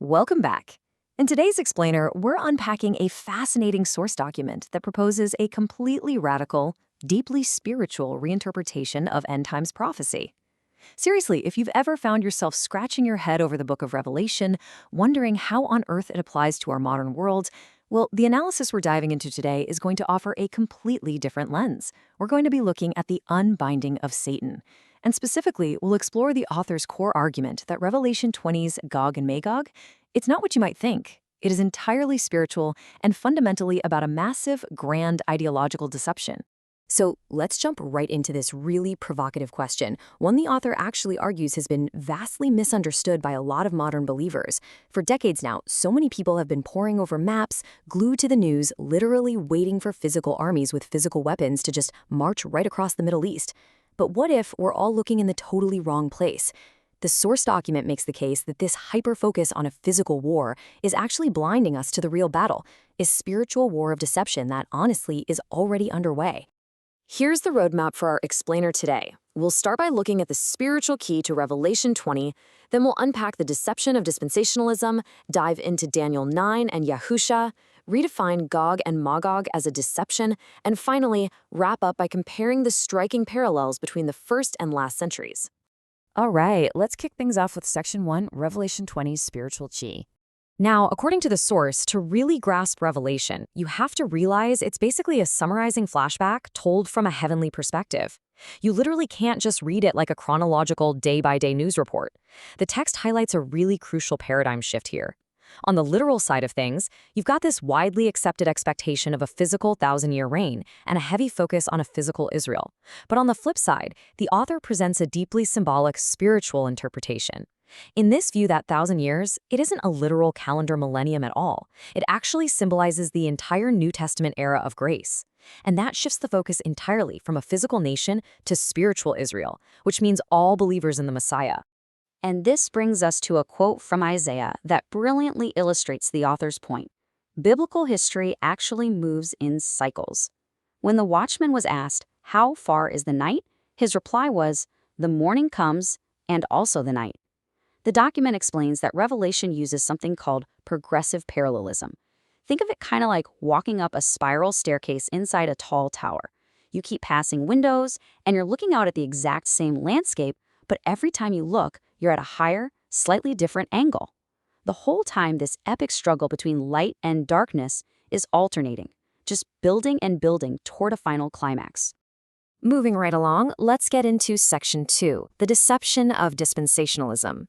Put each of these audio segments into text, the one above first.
Welcome back. In today's explainer, we're unpacking a fascinating source document that proposes a completely radical, deeply spiritual reinterpretation of end times prophecy. Seriously, if you've ever found yourself scratching your head over the book of Revelation, wondering how on earth it applies to our modern world, well, the analysis we're diving into today is going to offer a completely different lens. We're going to be looking at the unbinding of Satan. And specifically, we'll explore the author's core argument that Revelation 20's Gog and Magog, it's not what you might think. It is entirely spiritual and fundamentally about a massive, grand ideological deception. So let's jump right into this really provocative question, one the author actually argues has been vastly misunderstood by a lot of modern believers. For decades now, so many people have been poring over maps, glued to the news, literally waiting for physical armies with physical weapons to just march right across the Middle East. But what if we're all looking in the totally wrong place? The source document makes the case that this hyper-focus on a physical war is actually blinding us to the real battle, a spiritual war of deception that honestly is already underway. Here's the roadmap for our explainer today. We'll start by looking at the spiritual key to Revelation 20, then we'll unpack the deception of dispensationalism, dive into Daniel 9 and Yahusha, redefine Gog and Magog as a deception, and finally, wrap up by comparing the striking parallels between the first and last centuries. All right, let's kick things off with Section 1, Revelation 20's spiritual key. Now, according to the source, to really grasp Revelation, you have to realize it's basically a summarizing flashback told from a heavenly perspective. You literally can't just read it like a chronological day-by-day news report. The text highlights a really crucial paradigm shift here. On the literal side of things, you've got this widely accepted expectation of a physical thousand-year reign and a heavy focus on a physical Israel. But on the flip side, the author presents a deeply symbolic spiritual interpretation. In this view, that 1,000 years, it isn't a literal calendar millennium at all. It actually symbolizes the entire New Testament era of grace. And that shifts the focus entirely from a physical nation to spiritual Israel, which means all believers in the Messiah. And this brings us to a quote from Isaiah that brilliantly illustrates the author's point. Biblical history actually moves in cycles. When the watchman was asked, "How far is the night?" his reply was, "The morning comes, and also the night." The document explains that Revelation uses something called progressive parallelism. Think of it kind of like walking up a spiral staircase inside a tall tower. You keep passing windows, and you're looking out at the exact same landscape, but every time you look, you're at a higher, slightly different angle. The whole time, this epic struggle between light and darkness is alternating, just building and building toward a final climax. Moving right along, let's get into Section 2, the deception of dispensationalism.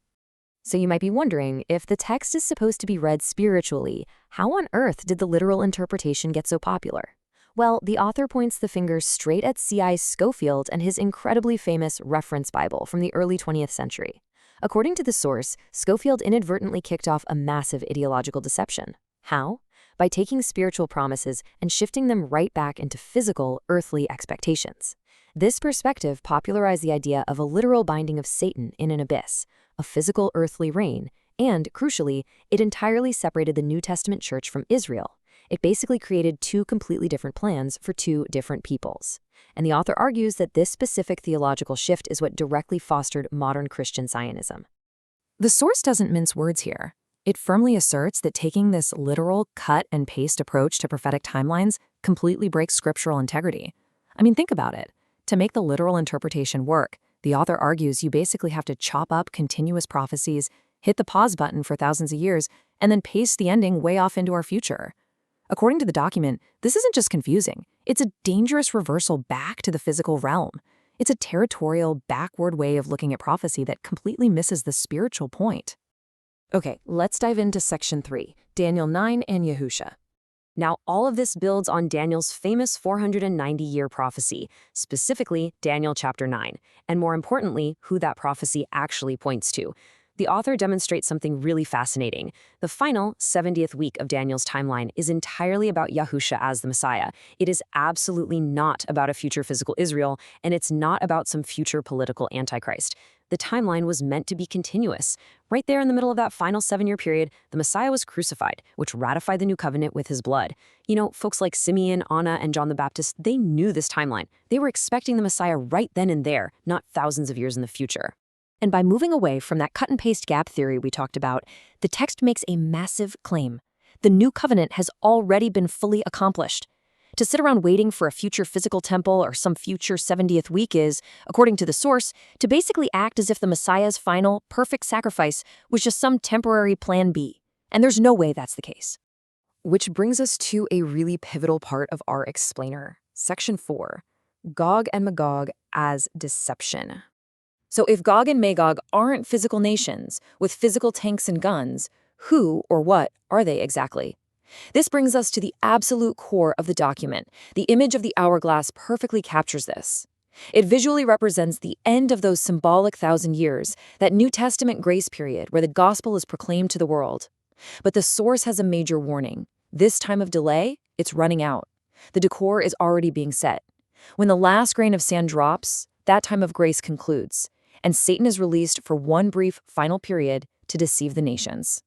So you might be wondering, if the text is supposed to be read spiritually, how on earth did the literal interpretation get so popular? Well, the author points the finger straight at C.I. Scofield and his incredibly famous reference Bible from the early 20th century. According to the source, Scofield inadvertently kicked off a massive ideological deception. How? By taking spiritual promises and shifting them right back into physical, earthly expectations. This perspective popularized the idea of a literal binding of Satan in an abyss, a physical earthly reign, and, crucially, it entirely separated the New Testament church from Israel. It basically created two completely different plans for two different peoples. And the author argues that this specific theological shift is what directly fostered modern Christian Zionism. The source doesn't mince words here. It firmly asserts that taking this literal cut-and-paste approach to prophetic timelines completely breaks scriptural integrity. I mean, think about it. To make the literal interpretation work, the author argues you basically have to chop up continuous prophecies, hit the pause button for thousands of years, and then paste the ending way off into our future. According to the document, this isn't just confusing. It's a dangerous reversal back to the physical realm. It's a territorial, backward way of looking at prophecy that completely misses the spiritual point. Okay, let's dive into Section 3, Daniel 9 and Yahusha. Now, all of this builds on Daniel's famous 490-year prophecy, specifically Daniel chapter 9, and more importantly, who that prophecy actually points to. The author demonstrates something really fascinating. The final 70th week of Daniel's timeline is entirely about Yahusha as the Messiah. It is absolutely not about a future physical Israel, and it's not about some future political antichrist. The timeline was meant to be continuous. Right there in the middle of that final 7-year period, the Messiah was crucified, which ratified the new covenant with his blood. You know, folks like Simeon, Anna, and John the Baptist, they knew this timeline. They were expecting the Messiah right then and there, not thousands of years in the future. And by moving away from that cut-and-paste gap theory we talked about, the text makes a massive claim. The new covenant has already been fully accomplished. To sit around waiting for a future physical temple or some future 70th week is, according to the source, to basically act as if the Messiah's final, perfect sacrifice was just some temporary plan B. And there's no way that's the case. Which brings us to a really pivotal part of our explainer, Section 4, Gog and Magog as deception. So if Gog and Magog aren't physical nations with physical tanks and guns, who or what are they exactly? This brings us to the absolute core of the document. The image of the hourglass perfectly captures this. It visually represents the end of those symbolic 1,000 years, that New Testament grace period where the gospel is proclaimed to the world. But the source has a major warning. This time of delay, it's running out. The decor is already being set. When the last grain of sand drops, that time of grace concludes, and Satan is released for one brief final period to deceive the nations.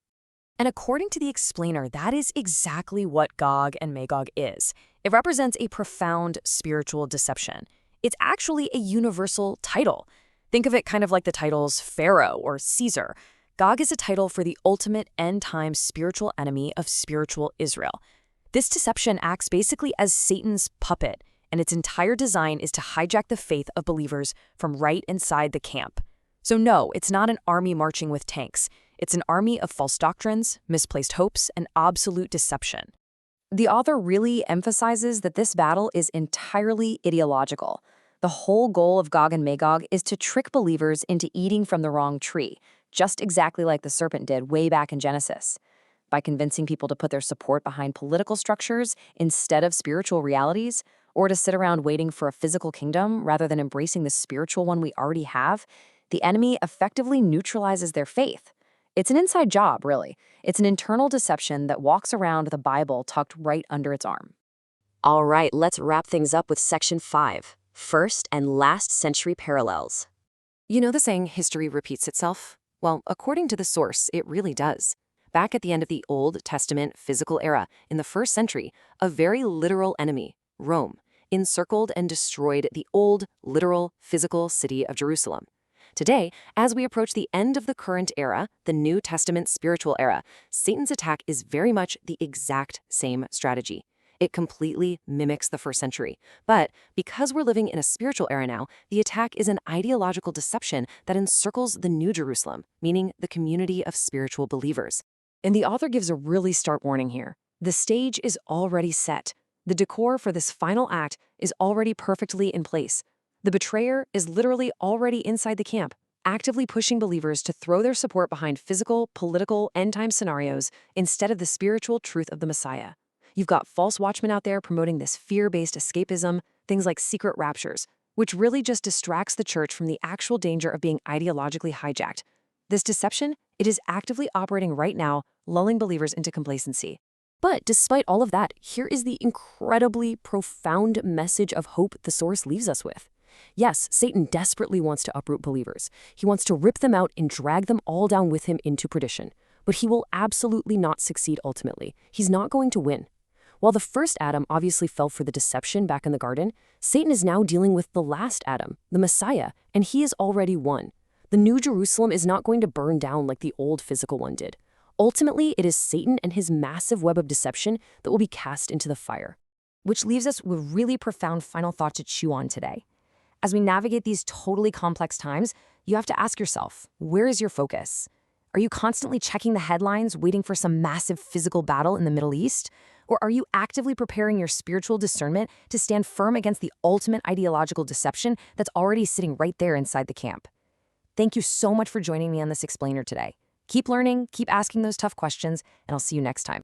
And according to the explainer, that is exactly what Gog and Magog is. It represents a profound spiritual deception. It's actually a universal title. Think of it kind of like the titles Pharaoh or Caesar. Gog is a title for the ultimate end-time spiritual enemy of spiritual Israel. This deception acts basically as Satan's puppet, and its entire design is to hijack the faith of believers from right inside the camp. So no, it's not an army marching with tanks. It's an army of false doctrines, misplaced hopes, and absolute deception. The author really emphasizes that this battle is entirely ideological. The whole goal of Gog and Magog is to trick believers into eating from the wrong tree, just exactly like the serpent did way back in Genesis. By convincing people to put their support behind political structures instead of spiritual realities, or to sit around waiting for a physical kingdom rather than embracing the spiritual one we already have, the enemy effectively neutralizes their faith. It's an inside job, really. It's an internal deception that walks around the Bible tucked right under its arm. All right, let's wrap things up with Section 5, First and Last Century Parallels. You know the saying, history repeats itself? Well, according to the source, it really does. Back at the end of the Old Testament physical era, in the 1st century, a very literal enemy, Rome, encircled and destroyed the old, literal, physical city of Jerusalem. Today, as we approach the end of the current era, the New Testament spiritual era, Satan's attack is very much the exact same strategy. It completely mimics the 1st century. But because we're living in a spiritual era now, the attack is an ideological deception that encircles the New Jerusalem, meaning the community of spiritual believers. And the author gives a really stark warning here. The stage is already set. The decor for this final act is already perfectly in place. The betrayer is literally already inside the camp, actively pushing believers to throw their support behind physical, political, end-time scenarios instead of the spiritual truth of the Messiah. You've got false watchmen out there promoting this fear-based escapism, things like secret raptures, which really just distracts the church from the actual danger of being ideologically hijacked. This deception, it is actively operating right now, lulling believers into complacency. But despite all of that, here is the incredibly profound message of hope the source leaves us with. Yes, Satan desperately wants to uproot believers. He wants to rip them out and drag them all down with him into perdition. But he will absolutely not succeed ultimately. He's not going to win. While the first Adam obviously fell for the deception back in the garden, Satan is now dealing with the last Adam, the Messiah, and he has already won. The New Jerusalem is not going to burn down like the old physical one did. Ultimately, it is Satan and his massive web of deception that will be cast into the fire. Which leaves us with a really profound final thought to chew on today. As we navigate these totally complex times, you have to ask yourself, where is your focus? Are you constantly checking the headlines, waiting for some massive physical battle in the Middle East? Or are you actively preparing your spiritual discernment to stand firm against the ultimate ideological deception that's already sitting right there inside the camp? Thank you so much for joining me on this explainer today. Keep learning, keep asking those tough questions, and I'll see you next time.